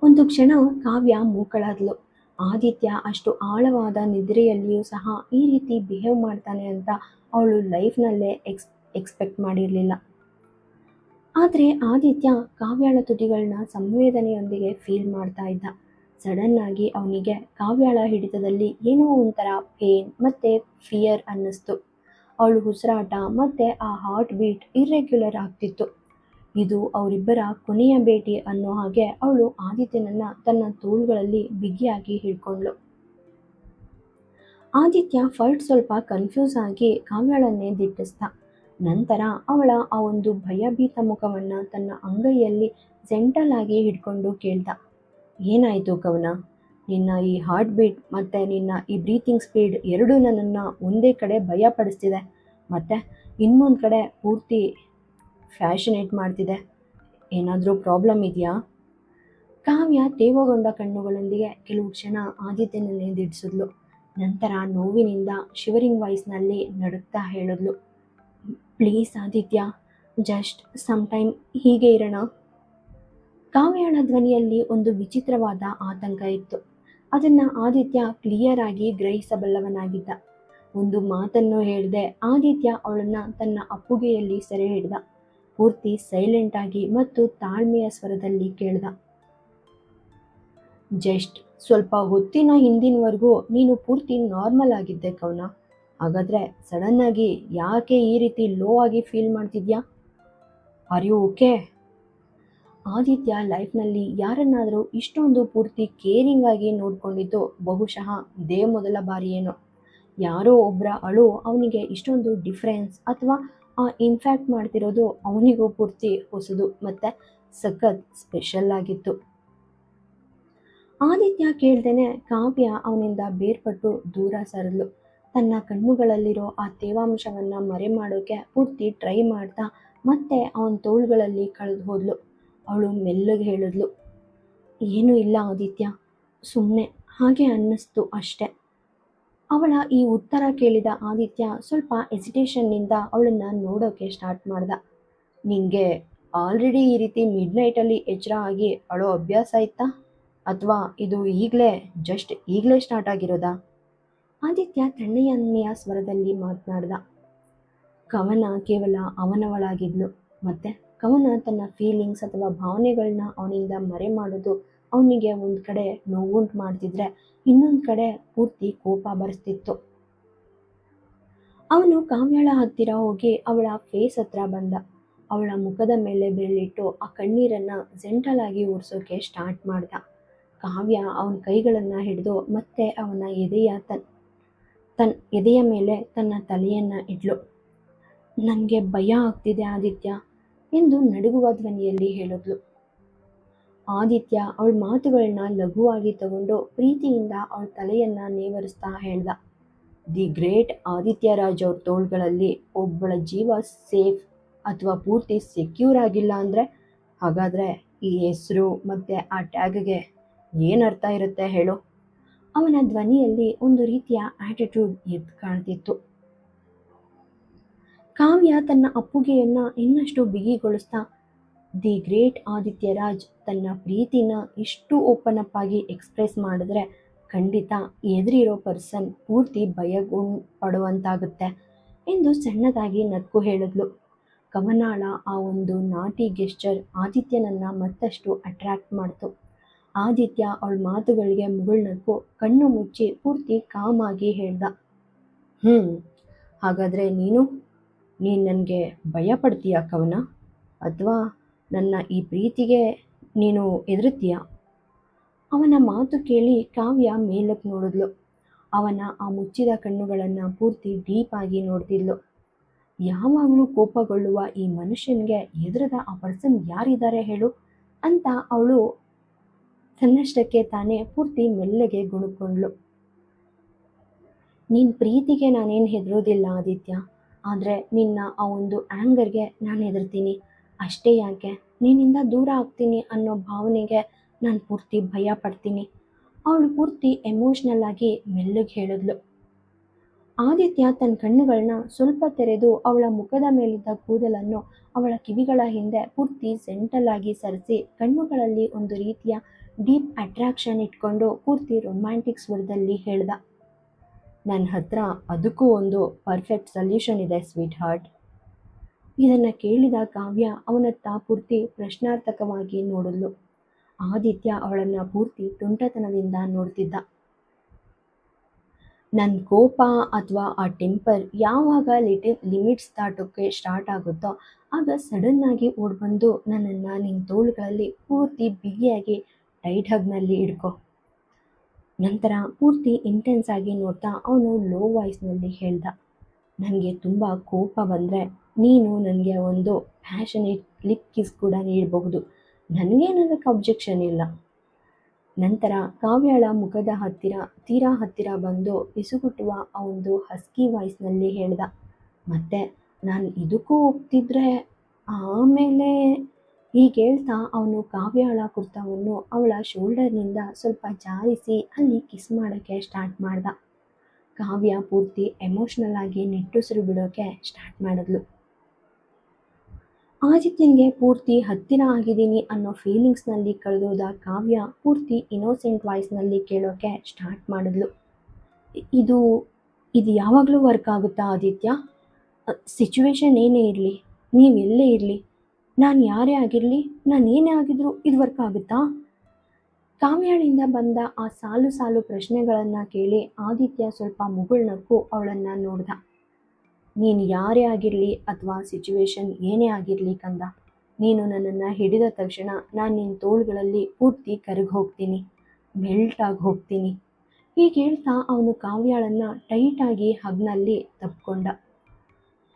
ಒಂದು ಕ್ಷಣ ಕಾವ್ಯ ಮೂಕಳಾದ್ಲು. ಆದಿತ್ಯ ಅಷ್ಟು ಆಳವಾದ ನಿದ್ರೆಯಲ್ಲಿಯೂ ಸಹ ಈ ರೀತಿ ಬಿಹೇವ್ ಮಾಡ್ತಾನೆ ಅಂತ ಅವಳು ಲೈಫ್ನಲ್ಲೇ ಎಕ್ಸ್ಪೆಕ್ಟ್ ಮಾಡಿರಲಿಲ್ಲ. ಆದರೆ ಆದಿತ್ಯ ಕಾವ್ಯಾಳ ತುಟಿಗಳನ್ನ ಸಂವೇದನೆಯೊಂದಿಗೆ ಫೀಲ್ ಮಾಡ್ತಾ ಇದ್ದ. ಸಡನ್ನಾಗಿ ಅವನಿಗೆ ಕಾವ್ಯಾಳ ಹಿಡಿತದಲ್ಲಿ ಏನೋ ಒಂಥರ ಪೇನ್ ಮತ್ತು ಫಿಯರ್ ಅನ್ನಿಸ್ತು. ಅವಳು ಉಸಿರಾಟ ಮತ್ತು ಆ ಹಾರ್ಟ್ ಬೀಟ್ ಇರ್ರೆಗ್ಯುಲರ್ ಆಗ್ತಿತ್ತು. ಇದು ಅವರಿಬ್ಬರ ಕೊನೆಯ ಭೇಟಿ ಅನ್ನೋ ಹಾಗೆ ಅವಳು ಆದಿತ್ಯನನ್ನು ತನ್ನ ತೋಳುಗಳಲ್ಲಿ ಬಿಗಿಯಾಗಿ ಹಿಡ್ಕೊಂಡ್ಳು. ಆದಿತ್ಯ ಫಸ್ಟ್ ಸ್ವಲ್ಪ ಕನ್ಫ್ಯೂಸ್ ಆಗಿ ಕಾವ್ಯಾಳನ್ನೇ ದಿಟ್ಟಿಸ್ದ. ನಂತರ ಅವಳ ಆ ಒಂದು ಭಯಭೀತ ಮುಖವನ್ನು ತನ್ನ ಅಂಗೈಯಲ್ಲಿ ಜೆಂಟಲ್ ಆಗಿ ಹಿಡ್ಕೊಂಡು ಕೇಳ್ದ, ಏನಾಯಿತು ಕವನ, ನಿನ್ನ ಈ ಹಾರ್ಟ್ ಬೀಟ್ ಮತ್ತು ನಿನ್ನ ಈ ಬ್ರೀತಿಂಗ್ ಸ್ಪೀಡ್ ಎರಡೂ ನನ್ನನ್ನು ಒಂದೇ ಕಡೆ ಭಯ ಪಡಿಸ್ತಿದೆ ಮತ್ತು ಇನ್ನೊಂದು ಕಡೆ ಪೂರ್ತಿ ಫ್ಯಾಷನೇಟ್ ಮಾಡ್ತಿದೆ. ಏನಾದರೂ ಪ್ರಾಬ್ಲಮ್ ಇದೆಯಾ? ಕಾವ್ಯ ತೇವಗೊಂಡ ಕಣ್ಣುಗಳೊಂದಿಗೆ ಕೆಲವು ಕ್ಷಣ ಆದಿತ್ಯನನ್ನೇ ದಿಟ್ಟಿಸಿದ್ಲು. ನಂತರ ನೋವಿನಿಂದ ಶಿವರಿಂಗ್ ವಾಯ್ಸ್ನಲ್ಲಿ ನಡುಕ್ತಾ ಹೇಳಿದ್ಲು, please Aditya, just some time ಹೀಗೆ ಇರೋಣ. ಕಾವ್ಯಳ ಧ್ವನಿಯಲ್ಲಿ ಒಂದು ವಿಚಿತ್ರವಾದ ಆತಂಕ ಇತ್ತು. ಅದನ್ನ ಆದಿತ್ಯ ಕ್ಲಿಯರ್ ಆಗಿ ಗ್ರಹಿಸಬಲ್ಲವನಾಗಿದ್ದ. ಒಂದು ಮಾತನ್ನು ಹೇಳ್ದೆ ಆದಿತ್ಯ ಅವಳನ್ನ ತನ್ನ ಅಪ್ಪುಗೆಯಲ್ಲಿ ಸೆರೆ ಹಿಡ್ದ. ಪೂರ್ತಿ ಸೈಲೆಂಟ್ ಆಗಿ ಮತ್ತು ತಾಳ್ಮೆಯ ಸ್ವರದಲ್ಲಿ ಕೇಳ್ದ. ಜಸ್ಟ್ ಸ್ವಲ್ಪ ಹೊತ್ತಿನ ಹಿಂದಿನವರೆಗೂ ನೀನು ಪೂರ್ತಿ ನಾರ್ಮಲ್ ಆಗಿದ್ದೆ ಕವನ. ಹಾಗಾದ್ರೆ ಸಡನ್ ಆಗಿ ಯಾಕೆ ಈ ರೀತಿ ಲೋ ಆಗಿ ಫೀಲ್ ಮಾಡ್ತಿದ್ಯಾ? Are you okay? ಆದಿತ್ಯ ಲೈಫ್ನಲ್ಲಿ ಯಾರನ್ನಾದರೂ ಇಷ್ಟೊಂದು ಪೂರ್ತಿ ಕೇರಿಂಗ್ ಆಗಿ ನೋಡ್ಕೊಂಡಿದ್ದು ಬಹುಶಃ ಇದೇ ಮೊದಲ ಬಾರಿ ಏನೋ. ಯಾರೋ ಒಬ್ಬರ ಅಳು ಅವನಿಗೆ ಇಷ್ಟೊಂದು ಡಿಫ್ರೆನ್ಸ್ ಅಥವಾ ಆ ಇಂಪ್ಯಾಕ್ಟ್ ಮಾಡ್ತಿರೋದು ಅವನಿಗೂ ಪೂರ್ತಿ ಹೊಸದು ಮತ್ತು ಸಖತ್ ಸ್ಪೆಷಲ್ ಆಗಿತ್ತು. ಆದಿತ್ಯ ಕೇಳ್ದೇನೆ ಕಾವ್ಯ ಅವನಿಂದ ಬೇರ್ಪಟ್ಟು ದೂರ ಸರಿದ್ಲು. ತನ್ನ ಕಣ್ಣುಗಳಲ್ಲಿರೋ ಆ ತೇವಾಂಶವನ್ನು ಮರೆ ಮಾಡೋಕೆ ಪೂರ್ತಿ ಟ್ರೈ ಮಾಡ್ತಾ ಮತ್ತೆ ಅವನ ತೋಳುಗಳಲ್ಲಿ ಕಳೆದು ಹೋದ್ಲು. ಅವಳು ಮೆಲ್ಲಗೆ ಹೇಳಿದ್ಲು, ಏನೂ ಇಲ್ಲ ಆದಿತ್ಯ, ಸುಮ್ಮನೆ ಹಾಗೆ ಅನ್ನಿಸ್ತು ಅಷ್ಟೆ. ಅವಳ ಈ ಉತ್ತರ ಕೇಳಿದ ಆದಿತ್ಯ ಸ್ವಲ್ಪ ಎಸಿಟೇಷನ್ನಿಂದ ಅವಳನ್ನು ನೋಡೋಕೆ ಸ್ಟಾರ್ಟ್ ಮಾಡ್ದ. ನಿಂಗೆ ಆಲ್ರೆಡಿ ಈ ರೀತಿ ಮಿಡ್ ನೈಟಲ್ಲಿ ಎಚ್ಚರ ಆಗಿ ಅಳೋ ಅಭ್ಯಾಸ ಇತ್ತಾ, ಅಥವಾ ಇದು ಈಗಲೇ ಸ್ಟಾರ್ಟ್ ಆಗಿರೋದಾ? ಆದಿತ್ಯ ತಣ್ಣನೆಯ ಸ್ವರದಲ್ಲಿ ಮಾತನಾಡ್ದ. ಕವನ ಕೇವಲ ಅವನವಳಾಗಿದ್ಲು, ಮತ್ತೆ ಕವನ ತನ್ನ ಫೀಲಿಂಗ್ಸ್ ಅಥವಾ ಭಾವನೆಗಳನ್ನ ಅವನಿಂದ ಮರೆ ಮಾಡೋದು ಅವನಿಗೆ ಒಂದು ಕಡೆ ನೋವುಂಟು ಮಾಡ್ತಿದ್ರೆ ಇನ್ನೊಂದು ಕಡೆ ಪೂರ್ತಿ ಕೋಪ ಬರೆಸ್ತಿತ್ತು. ಅವನು ಕಾವ್ಯಳ ಹತ್ತಿರ ಹೋಗಿ ಅವಳ ಫೇಸ್ ಹತ್ರ ಬಂದ. ಅವಳ ಮುಖದ ಮೇಲೆ ಬೆರಳಿಟ್ಟು ಆ ಕಣ್ಣೀರನ್ನು ಜೆಂಟಲ್ ಆಗಿ ಒರೆಸೋಕೆ ಸ್ಟಾರ್ಟ್ ಮಾಡ್ದ. ಕಾವ್ಯ ಅವನ ಕೈಗಳನ್ನು ಹಿಡಿದು ಮತ್ತೆ ಅವನ ತನ್ನ ಎದೆಯ ಮೇಲೆ ತನ್ನ ತಲೆಯನ್ನು ಇಟ್ಲು. ನನಗೆ ಭಯ ಆಗ್ತಿದೆ ಆದಿತ್ಯ ಎಂದು ನಡುಗುವ ಧ್ವನಿಯಲ್ಲಿ ಹೇಳಿದ್ಲು. ಆದಿತ್ಯ ಅವಳ ಮಾತುಗಳನ್ನ ಲಘುವಾಗಿ ತಗೊಂಡು ಪ್ರೀತಿಯಿಂದ ಅವಳ ತಲೆಯನ್ನು ನೇವರಿಸ್ತಾ ಹೇಳ್ದ. ದಿ ಗ್ರೇಟ್ ಆದಿತ್ಯ ರಾಜ್ ಅವ್ರ ತೋಳ್ಗಳಲ್ಲಿ ಒಬ್ಬಳ ಜೀವ ಸೇಫ್ ಅಥವಾ ಪೂರ್ತಿ ಸೆಕ್ಯೂರ್ ಆಗಿಲ್ಲ ಅಂದರೆ ಹಾಗಾದರೆ ಈ ಹೆಸರು ಮತ್ತು ಆ ಟ್ಯಾಗ್ಗೆ ಏನು ಅರ್ಥ ಇರುತ್ತೆ ಹೇಳು? ಅವನ ಧ್ವನಿಯಲ್ಲಿ ಒಂದು ರೀತಿಯ ಆಟಿಟ್ಯೂಡ್ ಎದ್ದು ಕಾಣ್ತಿತ್ತು. ಕಾವ್ಯ ತನ್ನ ಅಪ್ಪುಗೆಯನ್ನು ಇನ್ನಷ್ಟು ಬಿಗಿಗೊಳಿಸ್ತಾ, ದಿ ಗ್ರೇಟ್ ಆದಿತ್ಯ ರಾಜ್ ತನ್ನ ಪ್ರೀತಿನ ಇಷ್ಟು ಓಪನ್ ಅಪ್ ಆಗಿ ಎಕ್ಸ್ಪ್ರೆಸ್ ಮಾಡಿದ್ರೆ ಖಂಡಿತ ಎದುರಿರೋ ಪರ್ಸನ್ ಪೂರ್ತಿ ಪಡುವಂತಾಗುತ್ತೆ ಎಂದು ಸಣ್ಣದಾಗಿ ನಕ್ಕು ಹೇಳಿದ್ಲು. ಕವನಾಳ ಆ ಒಂದು ನಾಟಿ ಗೆಸ್ಚರ್ ಆದಿತ್ಯನನ್ನು ಮತ್ತಷ್ಟು ಅಟ್ರಾಕ್ಟ್ ಮಾಡ್ತು. ಆದಿತ್ಯ ಅವಳ ಮಾತುಗಳಿಗೆ ಮುಗುಳ್ನಕ್ಕು ಕಣ್ಣು ಮುಚ್ಚಿ ಪೂರ್ತಿ ಕಾಮಾಗಿ ಹೇಳ್ದ. ಹಾಗಾದರೆ ನೀನು ನನಗೆ ಭಯ ಪಡ್ತೀಯ ಕವನ, ಅಥವಾ ನನ್ನ ಈ ಪ್ರೀತಿಗೆ ನೀನು ಹೆದರುತ್ತೀಯ? ಅವನ ಮಾತು ಕೇಳಿ ಕಾವ್ಯ ಮೇಲಕ್ಕೆ ನೋಡಿದ್ಲು. ಅವನ ಆ ಮುಚ್ಚಿದ ಕಣ್ಣುಗಳನ್ನು ಪೂರ್ತಿ ಡೀಪಾಗಿ ನೋಡ್ತಿದ್ಲು. ಯಾವಾಗಲೂ ಕೋಪಗೊಳ್ಳುವ ಈ ಮನುಷ್ಯನಿಗೆ ಹೆದರದ ಆ ಪರ್ಸನ್ ಯಾರಿದ್ದಾರೆ ಹೇಳು ಅಂತ ಅವಳು ತನ್ನಷ್ಟಕ್ಕೆ ತಾನೇ ಪೂರ್ತಿ ಮೆಲ್ಲಗೆ ಗುಣುಕೊಂಡ್ಳು. ನಿನ್ನ ಪ್ರೀತಿಗೆ ನಾನೇನು ಹೆದರೋದಿಲ್ಲ ಆದಿತ್ಯ, ಆದರೆ ನಿನ್ನ ಆ ಒಂದು ಆ್ಯಂಗರ್ಗೆ ನಾನು ಹೆದರ್ತೀನಿ ಅಷ್ಟೇ. ಯಾಕೆ ನಿನ್ನಿಂದ ದೂರ ಆಗ್ತೀನಿ ಅನ್ನೋ ಭಾವನೆಗೆ ನಾನು ಪೂರ್ತಿ ಭಯ ಪಡ್ತೀನಿ. ಅವಳು ಪೂರ್ತಿ ಎಮೋಷ್ನಲ್ ಆಗಿ ಮೆಲ್ಲಗೆ ಹೇಳಿದ್ಲು. ಆದಿತ್ಯ ತನ್ನ ಕಣ್ಣುಗಳನ್ನ ಸ್ವಲ್ಪ ತೆರೆದು ಅವಳ ಮುಖದ ಮೇಲಿದ್ದ ಕೂದಲನ್ನು ಅವಳ ಕಿವಿಗಳ ಹಿಂದೆ ಪೂರ್ತಿ ಜೆಂಟಲ್ ಆಗಿ ಸರಿಸಿ ಕಣ್ಣುಗಳಲ್ಲಿ ಒಂದು ರೀತಿಯ ಡೀಪ್ ಅಟ್ರಾಕ್ಷನ್ ಇಟ್ಕೊಂಡು ಪೂರ್ತಿ ರೊಮ್ಯಾಂಟಿಕ್ ಸ್ವರದಲ್ಲಿ ಹೇಳ್ದ. ನನ್ನ ಹತ್ರ ಅದಕ್ಕೂ ಒಂದು ಪರ್ಫೆಕ್ಟ್ ಸೊಲ್ಯೂಷನ್ ಇದೆ ಸ್ವೀಟ್ ಹಾರ್ಟ್. ಇದನ್ನು ಕೇಳಿದ ಕಾವ್ಯ ಅವನತ್ತ ಪೂರ್ತಿ ಪ್ರಶ್ನಾರ್ಥಕವಾಗಿ ನೋಡಿದ್ಲು. ಆದಿತ್ಯ ಅವಳನ್ನು ಪೂರ್ತಿ ತುಂಟತನದಿಂದ ನೋಡ್ತಿದ್ದ. ನನ್ನ ಕೋಪ ಅಥವಾ ಆ ಟೆಂಪರ್ ಯಾವಾಗ ಲಿಮಿಟ್ಸ್ ದಾಟೋಕ್ಕೆ ಸ್ಟಾರ್ಟ್ ಆಗುತ್ತೋ ಆಗ ಸಡನ್ನಾಗಿ ಓಡ್ಬಂದು ನನ್ನನ್ನು ನಿನ್ನ ತೋಳುಗಳಲ್ಲಿ ಪೂರ್ತಿ ಬಿಗಿಯಾಗಿ ಟೈಟ್ ಹಗ್ನಲ್ಲಿ ಹಿಡ್ಕೊ. ನಂತರ ಪೂರ್ತಿ ಇಂಟೆನ್ಸ್ ಆಗಿ ನೋಡ್ತಾ ಅವನು ಲೋ ವಾಯ್ಸ್ನಲ್ಲಿ ಹೇಳ್ದ. ನನಗೆ ತುಂಬ ಕೋಪ ಬಂದರೆ ನೀನು ನನಗೆ ಒಂದು ಪ್ಯಾಷನೇಟ್ ಲಿಪ್ ಕಿಸ್ ಕೂಡ ನೀಡಬಹುದು, ನನಗೇನದಕ್ಕೆ ಅಬ್ಜೆಕ್ಷನ್ ಇಲ್ಲ. ನಂತರ ಕಾವ್ಯಳ ಮುಖದ ತೀರಾ ಹತ್ತಿರ ಬಂದು ಪಿಸುಗುಟ್ಟುವ ಆ ಒಂದು ಹಸ್ಕಿ ವಾಯ್ಸ್ನಲ್ಲಿ ಹೇಳ್ದ. ಮತ್ತೆ ನಾನು ಇದಕ್ಕೂ ಒಪ್ತಿದ್ರೆ ಆಮೇಲೆ ಹೀಗೆ ಹೇಳ್ತಾ ಅವನು ಕಾವ್ಯಳ ಕುರ್ತವನ್ನು ಅವಳ ಶೋಲ್ಡರ್ನಿಂದ ಸ್ವಲ್ಪ ಜಾರಿಸಿ ಅಲ್ಲಿ ಕಿಸ್ ಮಾಡೋಕ್ಕೆ ಸ್ಟಾರ್ಟ್ ಮಾಡ್ದ. ಕಾವ್ಯ ಪೂರ್ತಿ ಎಮೋಷ್ನಲ್ ಆಗಿ ನಿಟ್ಟುಸಿರು ಬಿಡೋಕ್ಕೆ ಸ್ಟಾರ್ಟ್ ಮಾಡಿದ್ಲು. ಆದಿತ್ಯನಿಗೆ ಪೂರ್ತಿ ಹತ್ತಿರ ಆಗಿದ್ದೀನಿ ಅನ್ನೋ ಫೀಲಿಂಗ್ಸ್ನಲ್ಲಿ ಕಳೆದೋದ ಕಾವ್ಯ ಪೂರ್ತಿ ಇನ್ನೋಸೆಂಟ್ ವಾಯ್ಸ್ನಲ್ಲಿ ಕೇಳೋಕೆ ಸ್ಟಾರ್ಟ್ ಮಾಡಿದ್ಲು. ಇದು ಇದು ಯಾವಾಗಲೂ ವರ್ಕ್ ಆಗುತ್ತಾ ಆದಿತ್ಯ? ಸಿಚುವೇಶನ್ ಏನೇ ಇರಲಿ, ನೀವೆಲ್ಲೇ ಇರಲಿ, ನಾನು ಯಾರೇ ಆಗಿರಲಿ, ನಾನು ಏನೇ ಆಗಿದ್ರೂ ಇದು ವರ್ಕ್ ಆಗುತ್ತಾ? ಕಾವ್ಯಳಿಂದ ಬಂದ ಆ ಸಾಲು ಸಾಲು ಪ್ರಶ್ನೆಗಳನ್ನು ಕೇಳಿ ಆದಿತ್ಯ ಸ್ವಲ್ಪ ಮುಗುಳ್ನಕ್ಕು ಅವಳನ್ನು ನೋಡ್ದ. ನೀನು ಯಾರೇ ಆಗಿರಲಿ ಅಥವಾ ಸಿಚುವೇಶನ್ ಏನೇ ಆಗಿರಲಿ ಕಂದ, ನೀನು ನನ್ನನ್ನು ಹಿಡಿದ ತಕ್ಷಣ ನಾನು ನಿನ್ನ ತೋಳುಗಳಲ್ಲಿ ಪೂರ್ತಿ ಕರಗಿ ಹೋಗ್ತೀನಿ, ಮೆಲ್ಟ್ ಆಗಿ ಹೋಗ್ತೀನಿ. ಹೀಗೆ ಹೇಳ್ತಾ ಅವನು ಕಾವ್ಯಾಳನ್ನು ಟೈಟಾಗಿ ಹಗ್ನಲ್ಲಿ ತಪ್ಕೊಂಡ.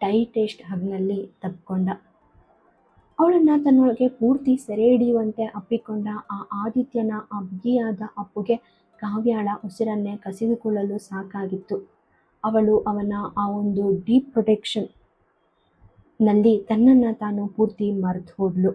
ಟೈಟೆಸ್ಟ್ ಹಗ್ನಲ್ಲಿ ತಪ್ಕೊಂಡ. ಅವಳನ್ನು ತನ್ನೊಳಗೆ ಪೂರ್ತಿ ಸೆರೆ ಹಿಡಿಯುವಂತೆ ಅಪ್ಪಿಕೊಂಡ ಆ ಆದಿತ್ಯನ ಆ ಬಿಗಿಯಾದ ಅಪ್ಪುಗೆ ಕಾವ್ಯಾಳ ಉಸಿರನ್ನೇ ಕಸಿದುಕೊಳ್ಳಲು ಸಾಕಾಗಿತ್ತು. ಅವಳು ಅವನ ಆ ಒಂದು ಡೀಪ್ ಪ್ರೊಟೆಕ್ಷನ್ ನಲ್ಲಿ ತನ್ನನ್ನು ತಾನು ಪೂರ್ತಿ ಮರೆತು ಹೋದ್ಲು.